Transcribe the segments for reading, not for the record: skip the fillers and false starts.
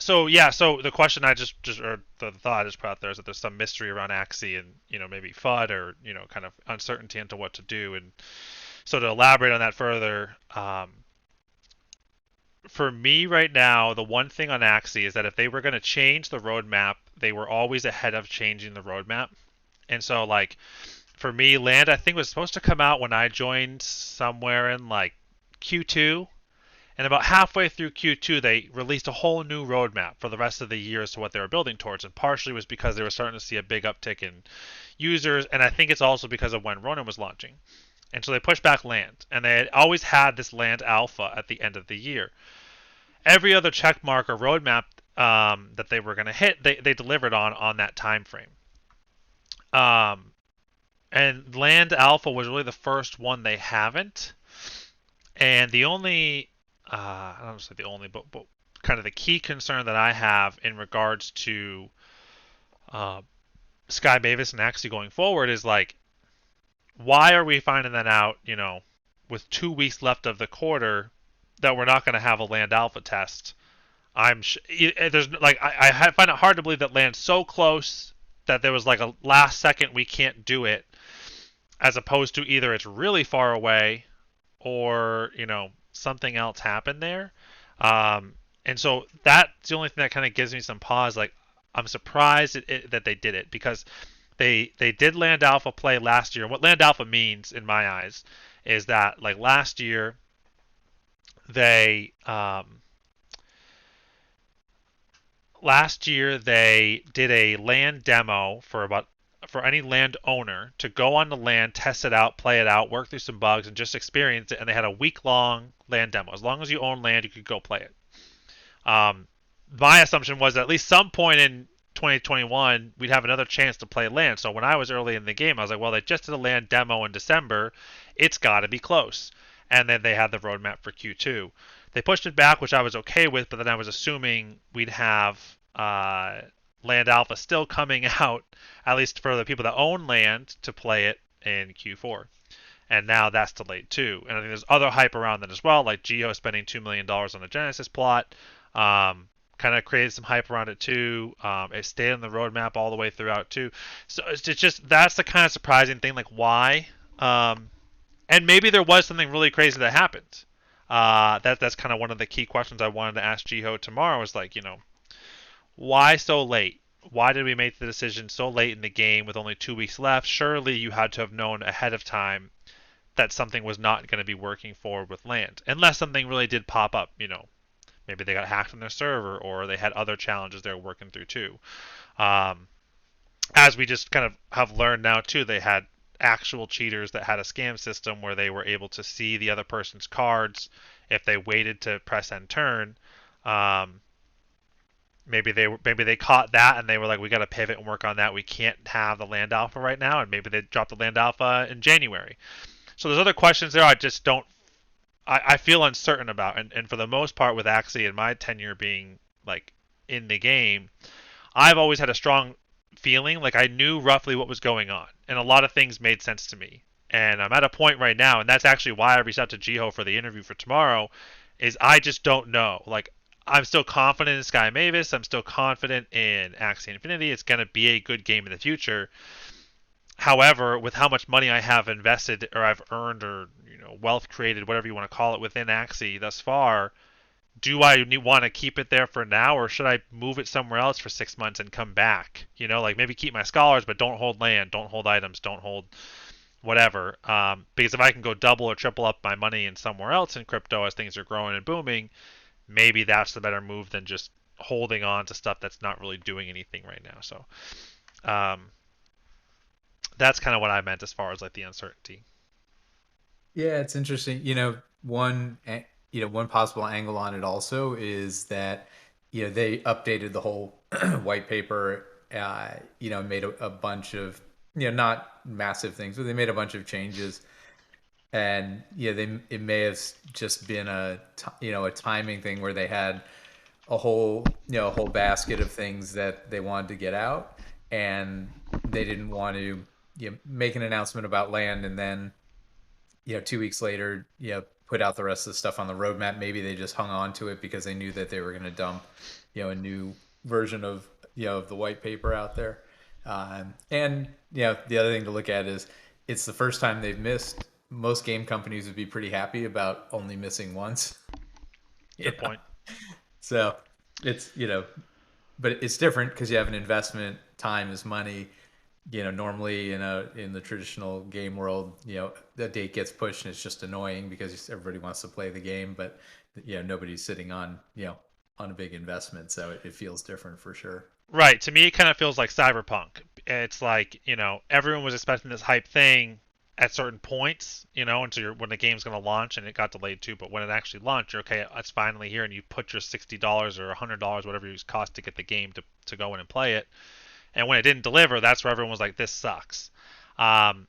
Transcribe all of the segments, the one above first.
So the question I just or the thought I just put out there is that there's some mystery around Axie and maybe FUD or kind of uncertainty into what to do. And so to elaborate on that further, for me right now, the one thing on Axie is that if they were going to change the roadmap, they were always ahead of changing the roadmap. And so like for me, Land I think was supposed to come out when I joined somewhere in like Q2. And about halfway through Q2, they released a whole new roadmap for the rest of the year as to what they were building towards. And partially was because they were starting to see a big uptick in users. And I think it's also because of when Ronin was launching. And so they pushed back Land. And they had always had this Land alpha at the end of the year. Every other checkmark or roadmap that they were going to hit, they delivered on that time frame. Um, and Land Alpha was really the first one they haven't. And the only, I don't say the only, but kind of the key concern that I have in regards to uh, Sky Mavis and Axie going forward is like, why are we finding that out, with 2 weeks left of the quarter, that we're not going to have a Land Alpha test? There's like I find it hard to believe that Land's so close that there was like a last second we can't do it, as opposed to either it's really far away or something else happened there. And so that's the only thing that kind of gives me some pause. Like I'm surprised that they did it because they did Land Alpha play last year. And what Land Alpha means in my eyes is that like they last year they did a land demo for any land owner to go on the land, test it out, play it out, work through some bugs, and just experience it. And they had a week-long land demo. As long as you own land, you could go play it. My assumption was that at least some point in 2021, we'd have another chance to play land. So when I was early in the game, I was like, well, they just did a land demo in December. It's got to be close. And then they had the roadmap for Q2. They pushed it back, which I was okay with, but then I was assuming we'd have Land Alpha still coming out, at least for the people that own land, to play it in Q4. And now that's delayed too. And I think there's other hype around that as well, like Geo spending $2 million on a Genesis plot. Kind of created some hype around it too. It stayed on the roadmap all the way throughout too. So it's just that's the kind of surprising thing, like why? And maybe there was something really crazy that happened. That's kind of one of the key questions I wanted to ask Jiho tomorrow. Is like, why so late? Why did we make the decision so late in the game with only 2 weeks left? Surely you had to have known ahead of time that something was not going to be working forward with land, unless something really did pop up. Maybe they got hacked on their server, or they had other challenges they were working through too. Um, as we just kind of have learned now too, they had actual cheaters that had a scam system where they were able to see the other person's cards if they waited to press end turn. Um, maybe they caught that and they were like, we got to pivot and work on that. We can't have the land alpha right now, and maybe they dropped the land alpha in January. So there's other questions there I just don't. I feel uncertain about, and for the most part with Axie and my tenure being like in the game, I've always had a strong feeling like I knew roughly what was going on, and a lot of things made sense to me. And I'm at a point right now, and that's actually why I reached out to Jiho for the interview for tomorrow, is I just don't know. Like, I'm still confident in Sky Mavis. I'm still confident in Axie Infinity. It's going to be a good game in the future. However, with how much money I have invested or I've earned or wealth created, whatever you want to call it, within Axie thus far, do I want to keep it there for now, or should I move it somewhere else for 6 months and come back? Like maybe keep my scholars, but don't hold land, don't hold items, don't hold whatever. Because if I can go double or triple up my money in somewhere else in crypto as things are growing and booming, maybe that's the better move than just holding on to stuff that's not really doing anything right now. So um, that's kind of what I meant as far as like the uncertainty. Yeah, it's interesting. One possible angle on it also is that they updated the whole white paper. Made a bunch of not massive things, but they made a bunch of changes, and it may have just been a timing thing where they had a whole basket of things that they wanted to get out, and they didn't want to make an announcement about land and then 2 weeks later, put out the rest of the stuff on the roadmap. Maybe they just hung on to it because they knew that they were going to dump, a new version of of the white paper out there. And the other thing to look at is it's the first time they've missed. Most game companies would be pretty happy about only missing once. Good point. So it's but it's different because you have an investment. Time is money. Normally in the traditional game world, the date gets pushed and it's just annoying because everybody wants to play the game, but nobody's sitting on on a big investment, so it feels different for sure. Right. To me, it kind of feels like Cyberpunk. It's like, everyone was expecting this hype thing at certain points, until when the game's going to launch, and it got delayed too. But when it actually launched, you're okay, it's finally here, and you put your $60 or $100, whatever it cost to get the game to go in and play it. And when it didn't deliver, that's where everyone was like, this sucks. Um,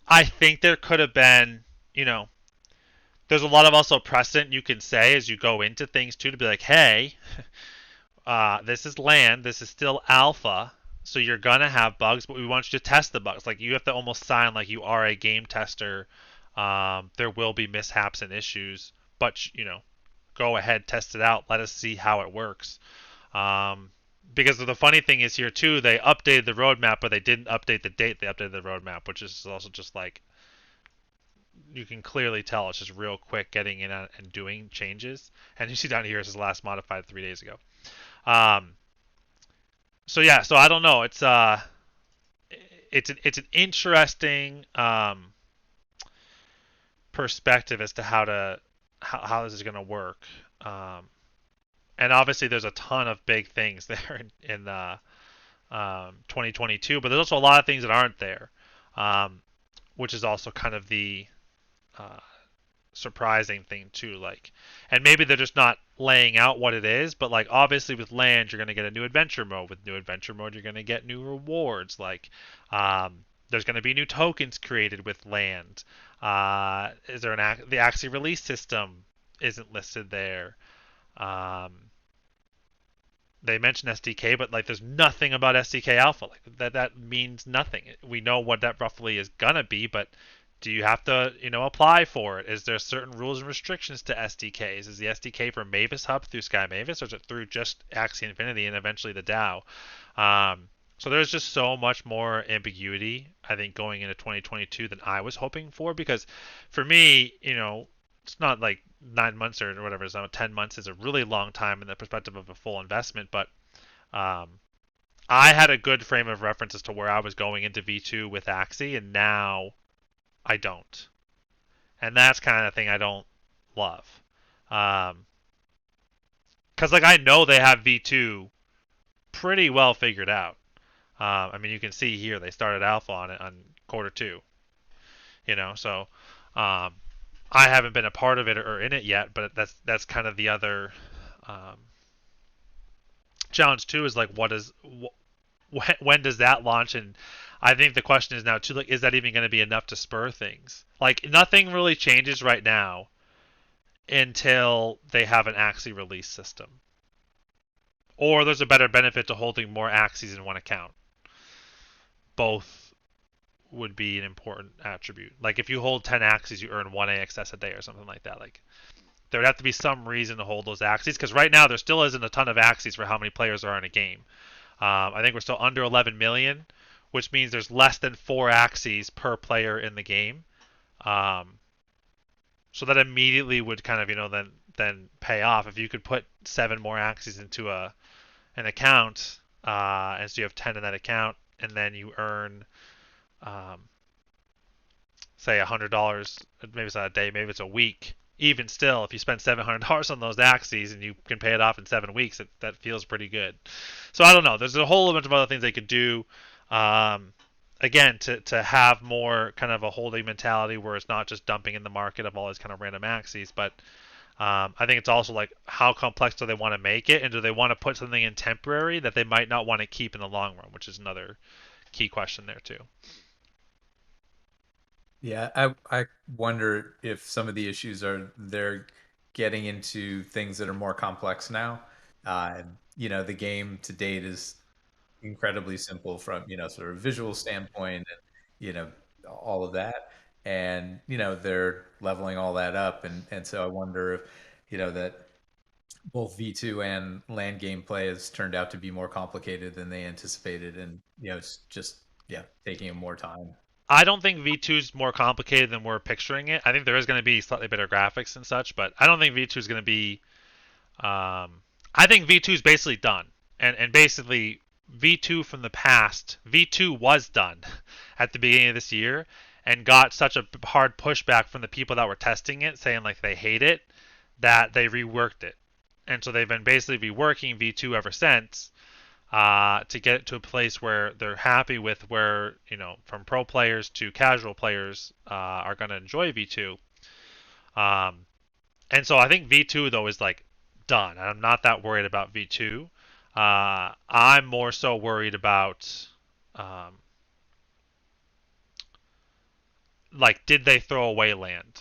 I think there could have been, you know, there's a lot of also precedent you can say as you go into things too to be like, hey, this is land, this is still alpha, so you're gonna have bugs, but we want you to test the bugs. Like you have to almost sign like you are a game tester. There will be mishaps and issues, but go ahead, test it out. Let us see how it works. Um, because the funny thing is here too, they updated the roadmap, but they didn't update the date they updated the roadmap, which is also just like you can clearly tell it's just real quick getting in and doing changes. And you see down here it says last modified 3 days ago. Um, so yeah, so I don't know. It's an interesting perspective as to how this is going to work. And obviously there's a ton of big things there in 2022, but there's also a lot of things that aren't there, um, which is also kind of the uh, surprising thing too. Like, and maybe they're just not laying out what it is, but like obviously with land, you're gonna get a new adventure mode. With new adventure mode, you're gonna get new rewards. Like, there's gonna be new tokens created with land. Is there the Axie release system isn't listed there? Um, they mention SDK, but like there's nothing about SDK Alpha. Like that means nothing. We know what that roughly is gonna be, but do you have to apply for it? Is there certain rules and restrictions to SDKs? Is the SDK for Mavis Hub through Sky Mavis, or is it through just Axie Infinity and eventually the DAO? So there's just so much more ambiguity, I think, going into 2022 than I was hoping for. Because for me, it's not like 9 months or whatever. So 10 months is a really long time in the perspective of a full investment. But um, I had a good frame of reference as to where I was going into V2 with Axie, and now I don't. And that's kind of thing I don't love. Um, Because like I know they have V2 pretty well figured out. I mean, you can see here they started alpha on it on quarter 2. So um, I haven't been a part of it or in it yet, but that's kind of the other um, challenge too. Is like, when does that launch? And I think the question is now too, like, is that even going to be enough to spur things? Like, nothing really changes right now until they have an Axie release system, or there's a better benefit to holding more Axies in one account. Both would be an important attribute. Like if you hold 10 Axies, you earn 1 AXS a day or something like that. Like there would have to be some reason to hold those Axies, because right now there still isn't a ton of Axies for how many players are in a game. I think we're still under 11 million, which means there's less than 4 Axies per player in the game. Um, so that immediately would kind of then pay off if you could put 7 more Axies into an account, and so you have 10 in that account, and then you earn um, say $100. Maybe it's not a day, maybe it's a week. Even still, if you spend $700 on those Axies and you can pay it off in 7 weeks, that feels pretty good. So I don't know. There's a whole bunch of other things they could do. Um, Again, to have more kind of a holding mentality where it's not just dumping in the market of all these kind of random Axies, but I think it's also like how complex do they want to make it, and do they want to put something in temporary that they might not want to keep in the long run, which is another key question there too. Yeah, I wonder if some of the issues are they're getting into things that are more complex now. The game to date is incredibly simple from, sort of visual standpoint and, all of that. and they're leveling all that up, and so I wonder if that both V2 and land gameplay has turned out to be more complicated than they anticipated, and it's just taking more time. I don't think V2 is more complicated than we're picturing it. I think there is going to be slightly better graphics and such, but I don't think V2 is going to be. I think V2 is basically done, and basically V2 from the past, V2 was done at the beginning of this year, and got such a hard pushback from the people that were testing it, saying like they hate it, that they reworked it, and so they've been basically reworking V2 ever since. To get it to a place where they're happy with where, from pro players to casual players are going to enjoy V2. Um, and so I think V2 though is like done. I'm not that worried about V2. I'm more so worried about um, like did they throw away land,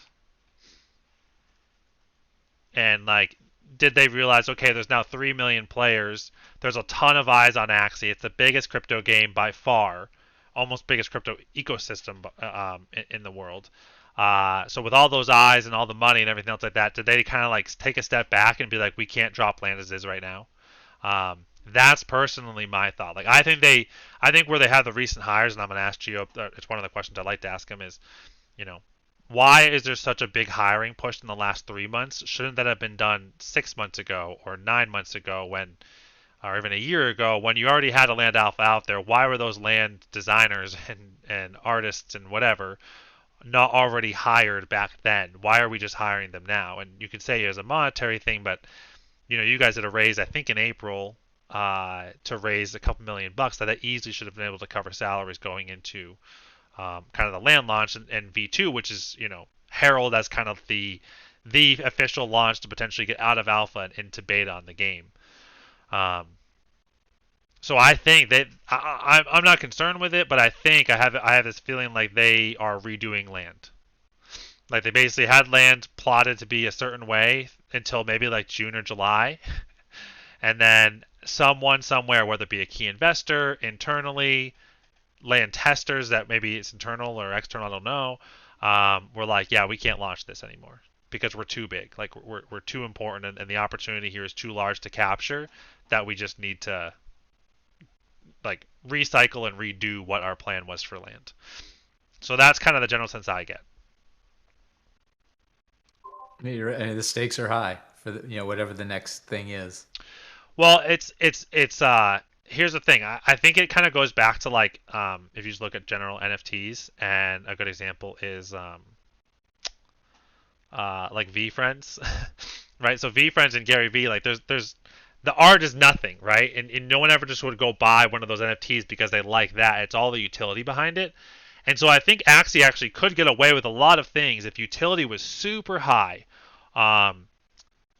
and like did they realize okay there's now 3 million players, there's a ton of eyes on Axie, it's the biggest crypto game by far, almost biggest crypto ecosystem in the world. So with all those eyes and all the money and everything else like that, did they kind of like take a step back and be like we can't drop land as is right now? That's personally my thought. Like I think where they have the recent hires, and I'm going to ask Gio, it's one of the questions I'd like to ask him is, you know, why is there such a big hiring push in the last 3 months? Shouldn't that have been done 6 months ago or 9 months ago when, or even a year ago when you already had a land alpha out there? Why were those land designers and artists and whatever not already hired back then? Why are we just hiring them now? And you could say it was a monetary thing, but you guys did a raise, I think in April, to raise a couple $1 million that easily should have been able to cover salaries going into kind of the land launch and V2, which is heralded as kind of the official launch to potentially get out of alpha and into beta on the game. Um, so I think that I'm not concerned with it, but I think I have this feeling like they are redoing land. Like they basically had land plotted to be a certain way until maybe like June or July, and then someone somewhere, whether it be a key investor internally, land testers that maybe it's internal or external, I don't know, we're like, yeah, we can't launch this anymore because we're too big. Like we're too important, and the opportunity here is too large to capture that we just need to like recycle and redo what our plan was for land. So that's kind of the general sense I get. The stakes are high for whatever the next thing is. Well, it's here's the thing. I think it kind of goes back to like if you just look at general NFTs, and a good example is like V Friends, right? So V Friends and Gary V, like there's the art is nothing, right? And no one ever just would go buy one of those NFTs because they like that. It's all the utility behind it. And so I think Axie actually could get away with a lot of things if utility was super high. Um,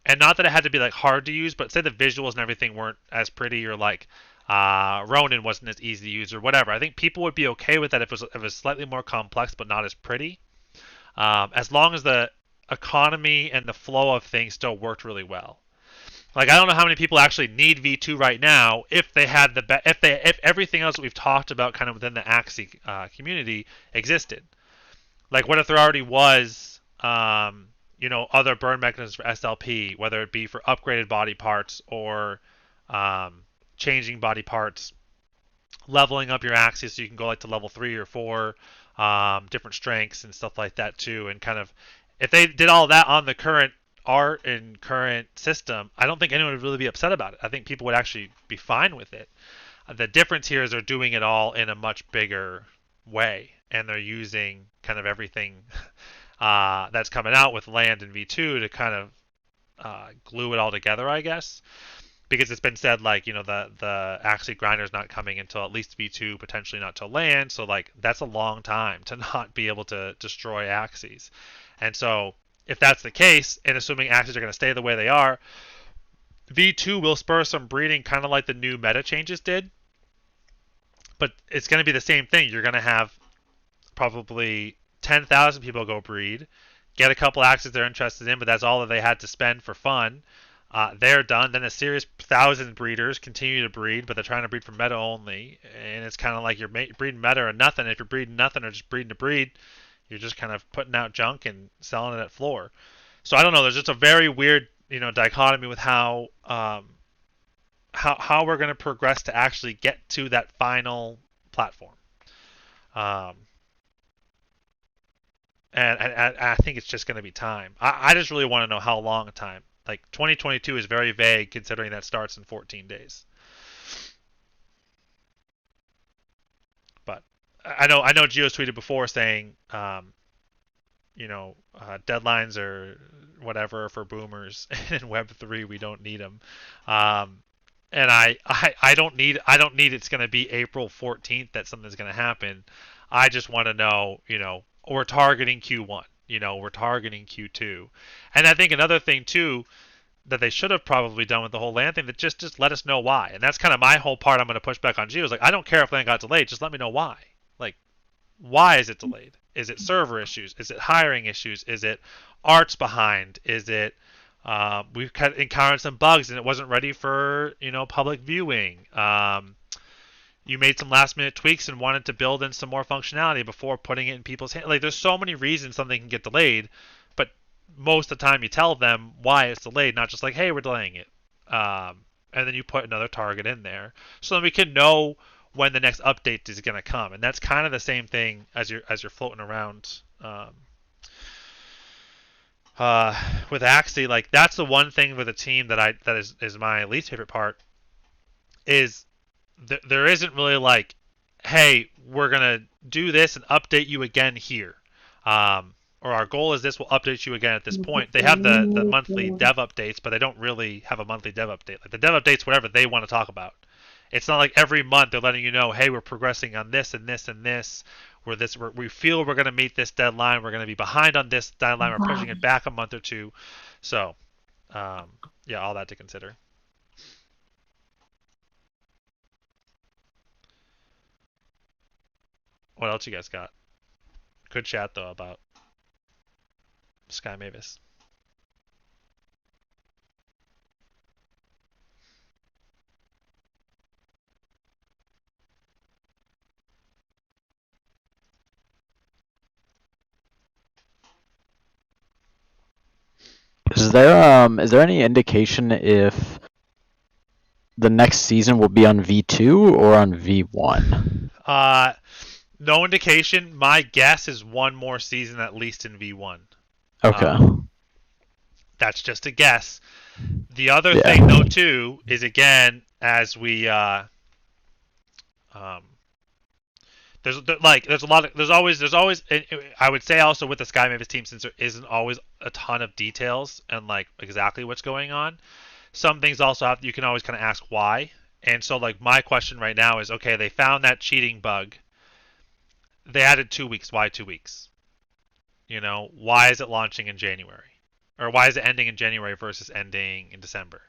and not that it had to be like hard to use, but say the visuals and everything weren't as pretty, or like Ronin wasn't as easy to use or whatever. I think people would be okay with that if it was slightly more complex but not as pretty, as long as the economy and the flow of things still worked really well. Like I don't know how many people actually need V2 right now if they had if everything else that we've talked about kind of within the Axie community existed. Like what if there already was other burn mechanisms for SLP, whether it be for upgraded body parts or um, changing body parts, leveling up your axis so you can go like to level 3 or 4, different strengths and stuff like that too. And kind of if they did all that on the current art and current system, I don't think anyone would really be upset about it. I think people would actually be fine with it. The difference here is they're doing it all in a much bigger way, and they're using kind of everything that's coming out with land and V2 to kind of glue it all together, I guess. Because it's been said like the Axie grinder is not coming until at least V2, potentially not till land. So like that's a long time to not be able to destroy Axies. And so if that's the case, and assuming Axies are going to stay the way they are, V2 will spur some breeding, kind of like the new meta changes did. But it's going to be the same thing. You're going to have probably 10,000 people go breed, get a couple axes they're interested in, but that's all that they had to spend for fun. They're done. Then a serious 1,000 breeders continue to breed, but they're trying to breed for meta only. And it's kind of like you're breeding meta or nothing. If you're breeding nothing or just breeding to breed, You're just kind of putting out junk and selling it at floor. So I don't know. There's just a very weird, dichotomy with how we're going to progress to actually get to that final platform. Um, and I think it's just going to be time. I just really want to know how long a time. Like 2022 is very vague considering that starts in 14 days. But I know Gio's tweeted before saying, deadlines or whatever for boomers, and in Web3 we don't need them. Um, and I don't need it's going to be April 14th that something's going to happen. I just want to know, we're targeting Q1. We're targeting Q2. And I think another thing too that they should have probably done with the whole land thing, that just let us know why. And that's kind of my whole part I'm going to push back on Gio. Is like, I don't care if land got delayed, just let me know why. Like, why is it delayed? Is it server issues? Is it hiring issues? Is it art's behind? Is it we've encountered some bugs and it wasn't ready for public viewing? You made some last minute tweaks and wanted to build in some more functionality before putting it in people's hands. Like, there's so many reasons something can get delayed, but most of the time you tell them why it's delayed, not just like, hey, we're delaying it. And then you put another target in there so that we can know when the next update is going to come. And that's kind of the same thing as you're floating around with Axie. Like, that's the one thing with a team that is my least favorite part is there isn't really like, hey, we're gonna do this and update you again here, or our goal is this. We'll update you again at this point. They have the monthly dev updates, but they don't really have a monthly dev update. Like, the dev updates, whatever they want to talk about. It's not like every month they're letting you know, hey, we're progressing on this and this and this. We feel we're going to meet this deadline. We're going to be behind on this deadline. We're pushing it back a month or two. So, um, yeah, all that to consider. What else you guys got? Good chat though about Sky Mavis. Is there any indication if the next season will be on V2 or on V1? No indication. My guess is one more season at least in V1. Okay. That's just a guess. The other thing Yeah. though too is, again, as we um, there's a lot of there's always I would say also with the Sky Mavis team, since there isn't always a ton of details and like exactly what's going on, some things also you can always kind of ask why. And so, like, my question right now is, okay, they found that cheating bug. They added 2 weeks. Why 2 weeks? Why is it launching in January? Or why is it ending in January versus ending in December?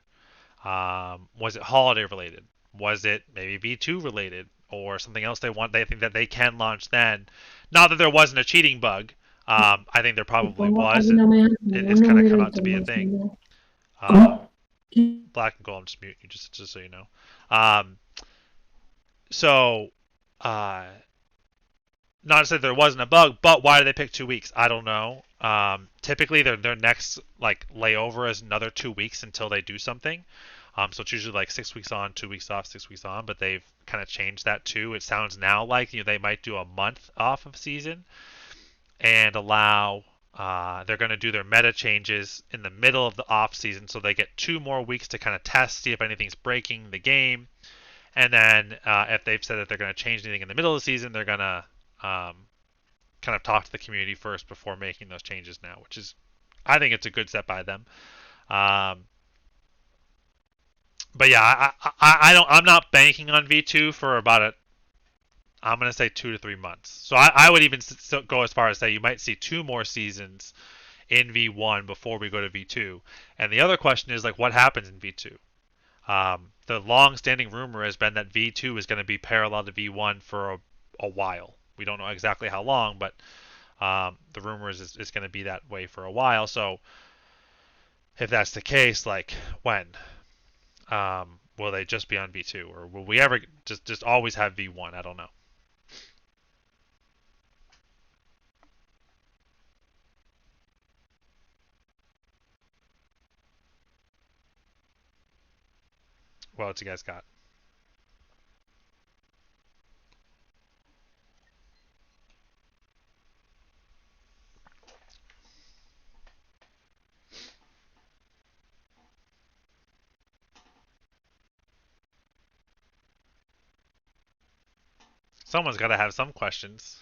Was it holiday related? Was it maybe V2 related or something else they think that they can launch then? Not that there wasn't a cheating bug. I think there probably was, and it's kind of come out to be a thing. Um, Black and gold, I'm just mute you just so you know. Um, so, uh, not to say there wasn't a bug, but why did they pick 2 weeks? I don't know. Typically, their next like layover is another 2 weeks until they do something. So it's usually like 6 weeks on, 2 weeks off, 6 weeks on. But they've kind of changed that too. It sounds now like they might do a month off of season and allow. They're going to do their meta changes in the middle of the off season, so they get 2 more weeks to kind of test, see if anything's breaking the game, and then if they've said that they're going to change anything in the middle of the season, they're going to kind of talk to the community first before making those changes now, which is, I think it's a good step by them. Um, but yeah, I'm not banking on V2 for about I'm going to say 2 to 3 months. So I would even go as far as say you might see 2 more seasons in V1 before we go to V2. And the other question is, like, what happens in V2? The long-standing rumor has been that V2 is going to be parallel to V1 for a while. We don't know exactly how long, but the rumor is going to be that way for a while. So if that's the case, like, when? Will they just be on V2, or will we ever just, always have V1? I don't know. What else you guys got? Someone's got to have some questions.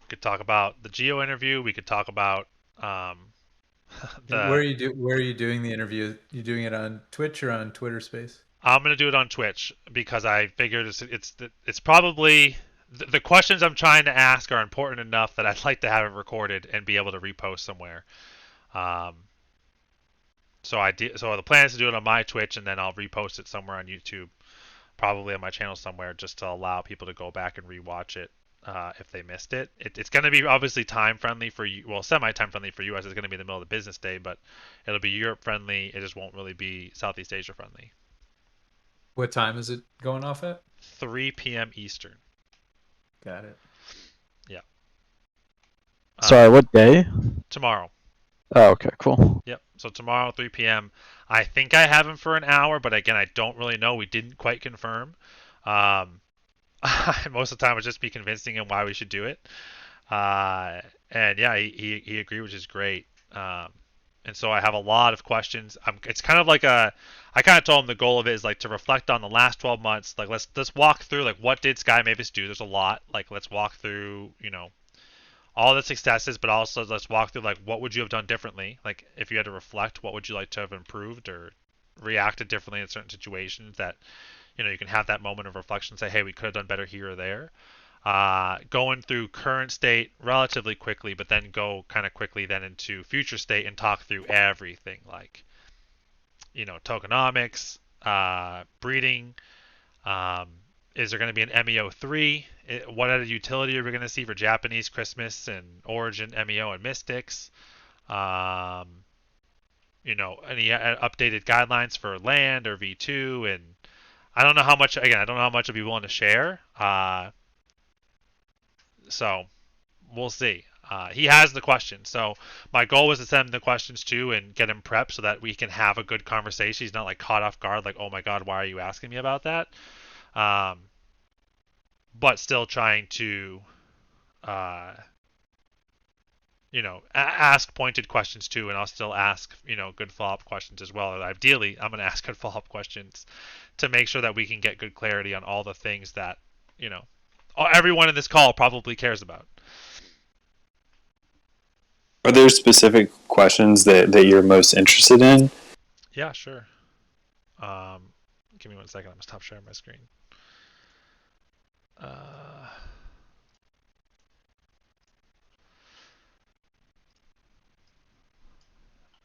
We could talk about the Geo interview. We could talk about um, Where the. are where are you doing the interview? You doing it on Twitch or on Twitter Space? I'm gonna do it on Twitch because I figured it's probably the questions I'm trying to ask are important enough that I'd like to have it recorded and be able to repost somewhere. Um, so the plan is to do it on my Twitch and then I'll repost it somewhere on YouTube, probably on my channel somewhere, just to allow people to go back and rewatch it if they missed it. It's going to be obviously time friendly for you, well, semi time friendly for US. It's going to be in the middle of the business day, but it'll be Europe friendly. It just won't really be Southeast Asia friendly. What time is it going off at? 3 p.m. Eastern. Got it. Yeah. Sorry, what day? Tomorrow. Oh, okay, cool. Yep. So tomorrow, 3 p.m. I think I have him for an hour, but again, I don't really know. We didn't quite confirm. Um, most of the time, it's just me convincing him why we should do it. And yeah, he agreed, which is great. And so I have a lot of questions. It's kind of like I kind of told him the goal of it is like to reflect on the last 12 months. Like let's walk through like what did Sky Mavis do? There's a lot. Like let's walk through all the successes, but also let's walk through like what would you have done differently? Like if you had to reflect, what would you like to have improved or reacted differently in certain situations that you can have that moment of reflection and say, hey, we could have done better here or there. Going through current state relatively quickly, but then go kind of quickly then into future state and talk through everything like tokenomics, breeding. Um, is there going to be an MEO3? What other utility are we going to see for Japanese Christmas and Origin MEO and Mystics? Um, any updated guidelines for land or V2, and I don't know how much. Again, I don't know how much I'll be willing to share. So we'll see. He has the questions, so my goal was to send him the questions too and get him prepped so that we can have a good conversation. He's not like caught off guard, like, oh my god, why are you asking me about that? Um, but still trying to, uh, ask pointed questions too, and I'll still ask, good follow-up questions as well. Ideally, I'm going to ask good follow-up questions to make sure that we can get good clarity on all the things that, everyone in this call probably cares about. Are there specific questions that you're most interested in? Yeah, sure. Give me 1 second. I'm going to stop sharing my screen. All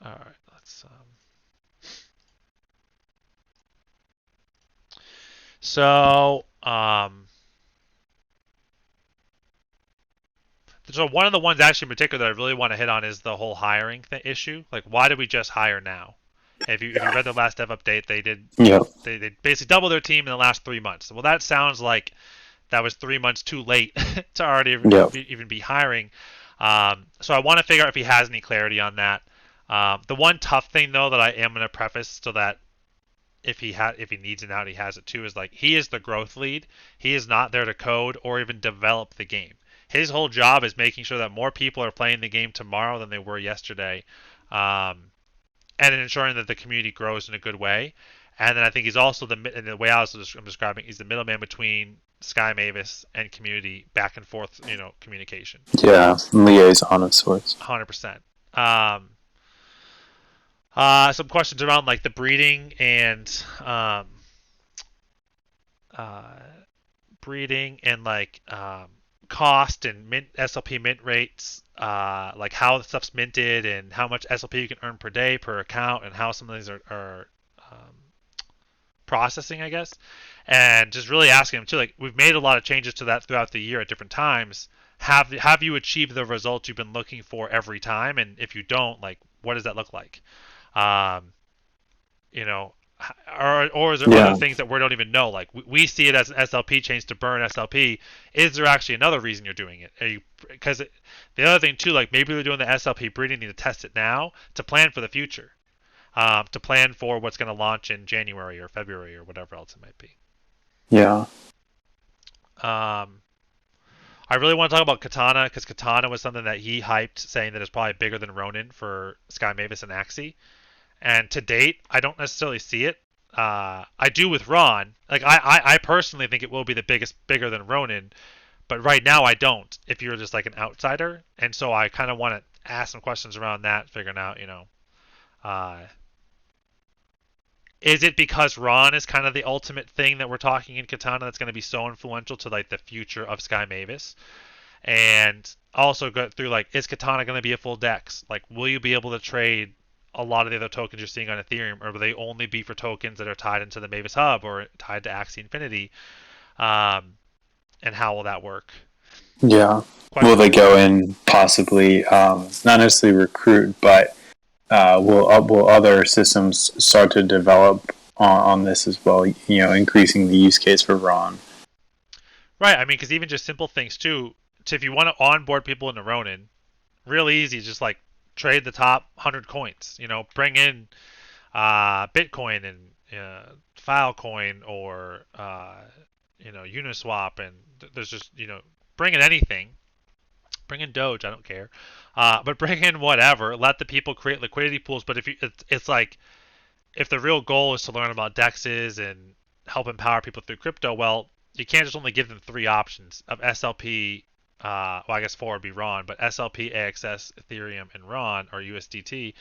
right, let's. So, so one of the ones actually in particular that I really want to hit on is the whole hiring issue. Like, why did we just hire now? If you read the last dev update, they did Yeah. they basically doubled their team in the last 3 months. Well, that sounds like that was 3 months too late to already Yeah. even be hiring. So I want to figure out if he has any clarity on that. The one tough thing though that I am going to preface so that if he needs it out, he has it too, is like he is the growth lead. He is not there to code or even develop the game. His whole job is making sure that more people are playing the game tomorrow than they were yesterday, and ensuring that the community grows in a good way. And then I think he's also and the way I'm describing, he's the middleman between Sky Mavis and community back and forth, communication. Yeah, liaison of sorts. 100%. Some questions around like the breeding and uh, cost and SLP mint rates, like how the stuff's minted and how much SLP you can earn per day per account, and how some of these are processing, I guess. And just really asking them too, like we've made a lot of changes to that throughout the year at different times. Have you achieved the results you've been looking for every time? And if you don't, like what does that look like? Um, or is there other things that we don't even know? Like we see it as an SLP change to burn SLP. Is there actually another reason you're doing it? Because the other thing too, like maybe they're doing the SLP breeding, need to test it now to plan for the future, to plan for what's going to launch in January or February or whatever else it might be. Yeah. I really want to talk about Katana because Katana was something that he hyped, saying that it's probably bigger than Ronin for Sky Mavis and Axie. And to date, I don't necessarily see it. I do with Ron. Like I personally think it will be bigger than Ronin, but right now I don't. If you're just like an outsider, and so I kind of want to ask some questions around that, figuring out, uh, is it because Ron is kind of the ultimate thing that we're talking in Katana that's going to be so influential to like the future of Sky Mavis? And also go through like, is Katana going to be a full dex? Like, will you be able to trade a lot of the other tokens you're seeing on Ethereum, or will they only be for tokens that are tied into the Mavis Hub or tied to Axie Infinity? And how will that work? Yeah. Will they go in possibly not necessarily recruit, but will other systems start to develop on this as well? Increasing the use case for Ron. Right. I mean, because even just simple things too. If you want to onboard people into Ronin, real easy. Just like trade the top 100 coins. Bring in Bitcoin and Filecoin or Uniswap, and there's just bring in anything. Bring in Doge. I don't care. But bring in whatever. Let the people create liquidity pools. But if it's like if the real goal is to learn about dexes and help empower people through crypto, well, you can't just only give them 3 options of SLP. Well, I guess 4 would be Ron, but SLP, AXS, Ethereum, and Ron or USDT.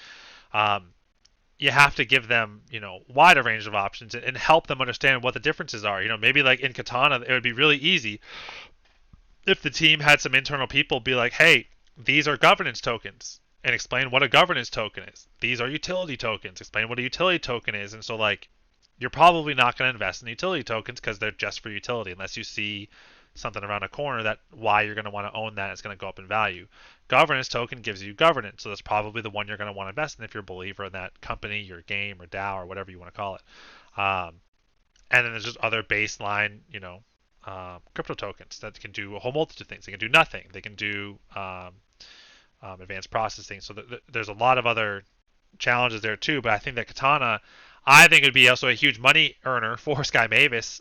You have to give them, wider range of options and help them understand what the differences are. Maybe like in Katana, it would be really easy if the team had some internal people be like, hey, these are governance tokens, and explain what a governance token is. These are utility tokens. Explain what a utility token is. And so, like, you're probably not going to invest in utility tokens because they're just for utility, unless you see something around a corner that why you're going to want to own that. It's going to go up in value. Governance token gives you governance, so that's probably the one you're going to want to invest in if you're a believer in that company, your game, or DAO, or whatever you want to call it. And then there's just other baseline, crypto tokens that can do a whole multitude of things. They can do nothing. They can do advanced processing. So there's a lot of other challenges there too. But I think that Katana, I think it would be also a huge money earner for Sky Mavis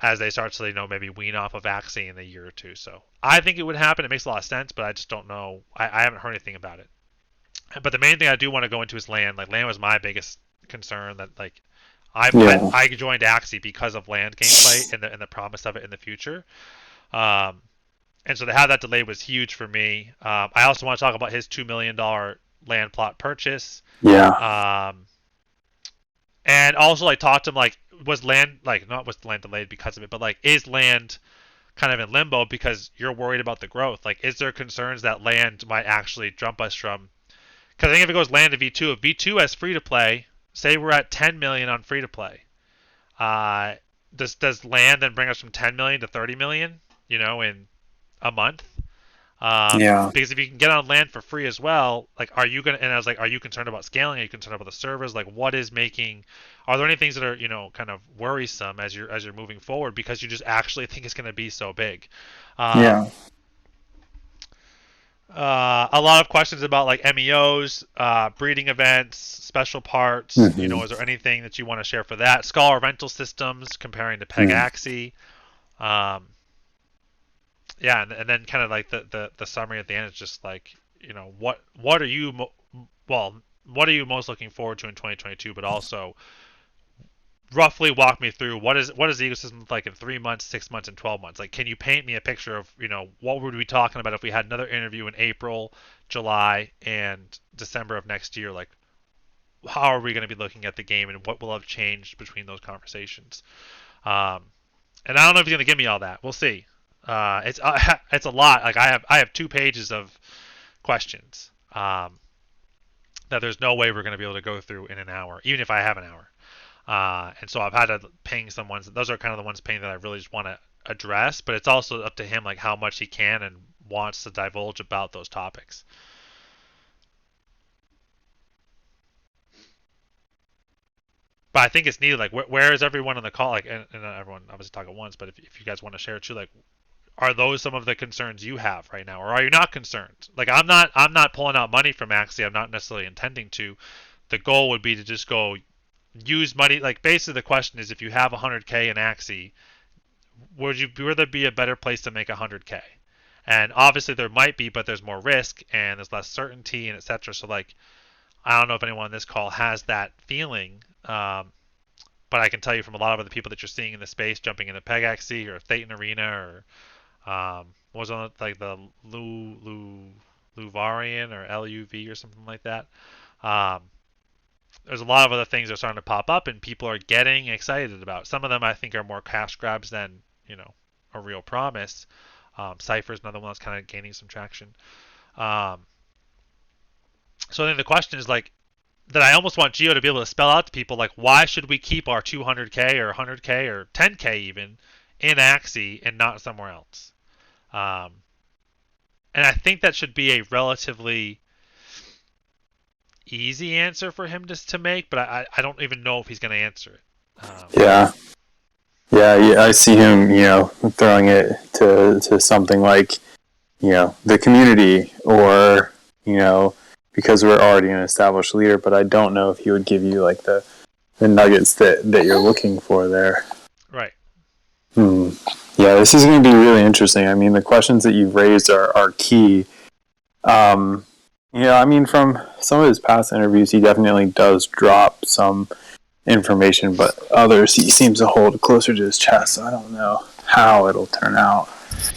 as they start to maybe wean off of Axie in a year or two. So I think it would happen. It makes a lot of sense, but I just don't know. I haven't heard anything about it. But the main thing I do want to go into is land. Like land was my biggest concern. That like I joined Axie because of land gameplay and the promise of it in the future. And so to have that delay was huge for me. I also want to talk about his $2 million land plot purchase. Yeah. And also like talk to him like was land like not was the land delayed because of it, but like is land kind of in limbo because you're worried about the growth? Like is there concerns that land might actually jump us from? Because I think if it goes land to V2, if V2 has free to play, say we're at 10 million on free to play, does land then bring us from 10 million to 30 million? In a month. Because if you can get on land for free as well, like, are you gonna? And I was like, are you concerned about scaling? Are you concerned about the servers? Like, what is making? Are there any things that are kind of worrisome as you're moving forward because you just actually think it's going to be so big? A lot of questions about like MEOs, breeding events, special parts. Mm-hmm. Is there anything that you want to share for that? Scholar rental systems comparing to Peg Axie. Yeah, and then kind of like the summary at the end is just like what are you what are you most looking forward to in 2022, but also roughly walk me through what is the ecosystem look like in 3 months, 6 months, and 12 months. Like, can you paint me a picture of what would we be talking about if we had another interview in April, July, and December of next year? Like, how are we going to be looking at the game, and what will have changed between those conversations? And I don't know if he's going to give me all that. We'll see. It's a lot. Like I have 2 pages of questions that there's no way we're going to be able to go through in an hour, even if I have an hour. And so I've had to ping some ones. Those are kind of the ones ping that I really just want to address. But it's also up to him, like how much he can and wants to divulge about those topics. but I think it's needed. Like, where is everyone on the call? Like, and not everyone obviously talk at once, but if you guys want to share too, like, are those some of the concerns you have right now, or are you not concerned? Like, I'm not pulling out money from Axie. I'm not necessarily intending to. The goal would be to just go use money. Like, basically the question is, if you have 100K in Axie, would there be a better place to make 100K? And obviously there might be, but there's more risk and there's less certainty and etc. So like, I don't know if anyone on this call has that feeling, but I can tell you from a lot of other people that you're seeing in the space, jumping into Pegaxi or Thetan Arena or what was on like the Luvarian or LUV or something like that. Um, there's a lot of other things that are starting to pop up and people are getting excited about. Some of them I think are more cash grabs than a real promise. Cypher is another one that's kind of gaining some traction. Um, so I think the question is like that I almost want Geo to be able to spell out to people like why should we keep our 200K or 100K or 10K even in Axie and not somewhere else? And I think that should be a relatively easy answer for him to make, but I don't even know if he's going to answer it. Yeah, I see him, throwing it to something like, the community or, because we're already an established leader, but I don't know if he would give you like the nuggets that you're looking for there. Right. Yeah, this is going to be really interesting. I mean, the questions that you've raised are key. From some of his past interviews, he definitely does drop some information, but others he seems to hold closer to his chest, so I don't know how it'll turn out.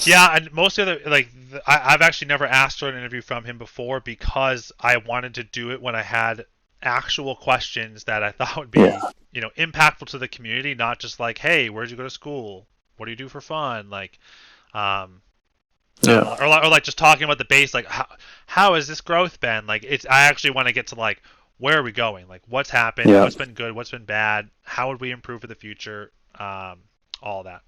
Yeah, and most of the I've actually never asked for an interview from him before because I wanted to do it when I had actual questions that I thought would be impactful to the community, not just like, hey, where'd you go to school? What do you do for fun? Like, or like just talking about the base, like how has this growth been? Like, I actually want to get to like where are we going? Like, what's happened? What's been good? What's been bad? How would we improve for the future? All that.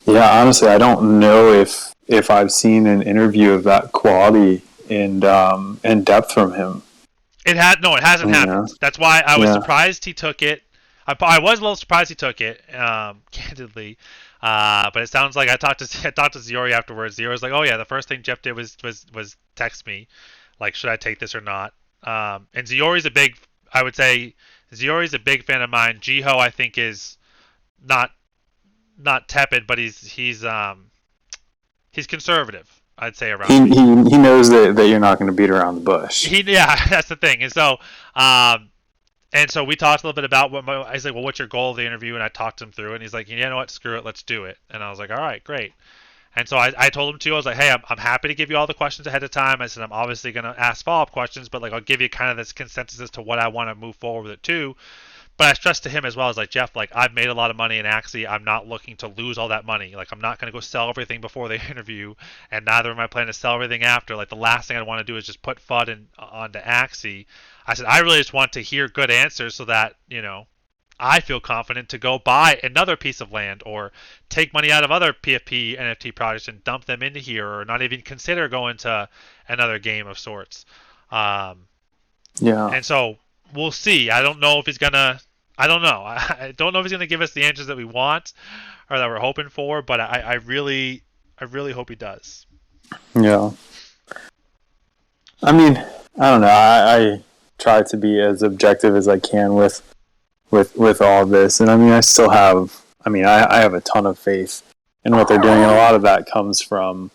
Yeah, honestly, I don't know if I've seen an interview of that quality and depth from him. It hasn't happened. That's why I was surprised he took it. I was a little surprised he took it, candidly. But it sounds like I talked to Ziori afterwards. Ziori's like, oh yeah, the first thing Jeff did was text me, like, should I take this or not? And Ziori's I would say Ziori's a big fan of mine. Jiho I think is not tepid, but he's conservative. I'd say around he knows that you're not going to beat around the bush. That's the thing. And so we talked a little bit about he's like, well, what's your goal of the interview? And I talked him through, and he's like, you know what, screw it, let's do it. And I was like, all right, great. And so I told him too. I was like, hey, I'm happy to give you all the questions ahead of time. I said I'm obviously going to ask follow-up questions, but like I'll give you kind of this consensus as to what I want to move forward with it too. But I stressed to him as well as like, Jeff, like I've made a lot of money in Axie. I'm not looking to lose all that money. Like I'm not going to go sell everything before the interview, and neither am I planning to sell everything after. Like the last thing I want to do is just put FUD onto Axie. I said I really just want to hear good answers so that I feel confident to go buy another piece of land or take money out of other PFP NFT projects and dump them into here, or not even consider going to another game of sorts. And so we'll see. I don't know if he's gonna. I don't know. I don't know if he's gonna give us the answers that we want or that we're hoping for. But I really hope he does. Yeah. I mean, I don't know. I try to be as objective as I can with all of this, and I mean, I still have. I mean, I have a ton of faith in what they're doing, and a lot of that comes from.